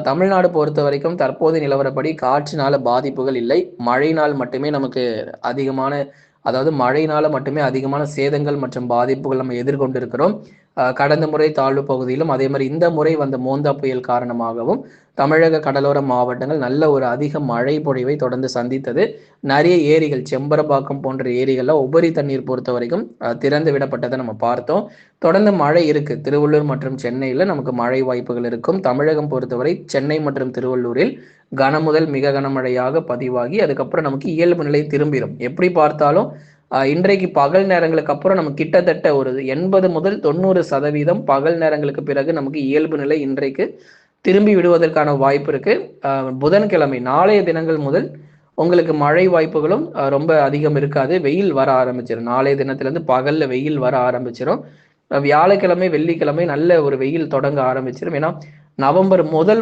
தமிழ்நாடு பொறுத்த வரைக்கும் தற்போதைய நிலவரப்படி காற்றினால பாதிப்புகள் இல்லை. மழையினால் மட்டுமே நமக்கு அதிகமான அதாவது மழையினால மட்டுமே அதிகமான சேதங்கள் மற்றும் பாதிப்புகள் நம்ம எதிர்கொண்டிருக்கிறோம். கடந்த முறை தாழ்வு பகுதியிலும், அதே மாரி இந்த முறை வந்த மோந்தா புயல் காரணமாகவும் தமிழக கடலோர மாவட்டங்கள் நல்ல ஒரு அதிக மழை பொழிவை தொடர்ந்து சந்தித்தது. நெறைய ஏரிகள், செம்பரம்பாக்கம் போன்ற ஏரிகள்ல உபரி தண்ணீர் பொறுத்தவரைக்கும் திறந்து விடப்பட்டத நம்ம பார்த்தோம். தொடர்ந்து மழை இருக்கு. திருவள்ளூர் மற்றும் சென்னையில நமக்கு மழை வாய்ப்புகள் இருக்கும். தமிழகம் பொறுத்தவரை சென்னை மற்றும் திருவள்ளூரில் கனமுதல் மிக கனமழையாக பதிவாகி, அதுக்கப்புறம் நமக்கு இயல்பு நிலை திரும்பிரும். எப்படி பார்த்தாலும் இன்றைக்கு பகல் நேரங்களுக்கு அப்புறம் நம்ம கிட்டத்தட்ட ஒரு 80 முதல் 90% பகல் நேரங்களுக்கு பிறகு நமக்கு இயல்பு நிலை இன்றைக்கு திரும்பி விடுவதற்கான வாய்ப்பு இருக்கு. புதன்கிழமை நாளைய தினங்கள் முதல் உங்களுக்கு மழை வாய்ப்புகளும் ரொம்ப அதிகம் இருக்காது. வெயில் வர ஆரம்பிச்சிரும். நாளைய தினத்திலிருந்து பகல்ல வெயில் வர ஆரம்பிச்சிரும். வியாழக்கிழமை, வெள்ளிக்கிழமை நல்ல ஒரு வெயில் தொடங்க ஆரம்பிச்சிரும். ஏன்னா நவம்பர் முதல்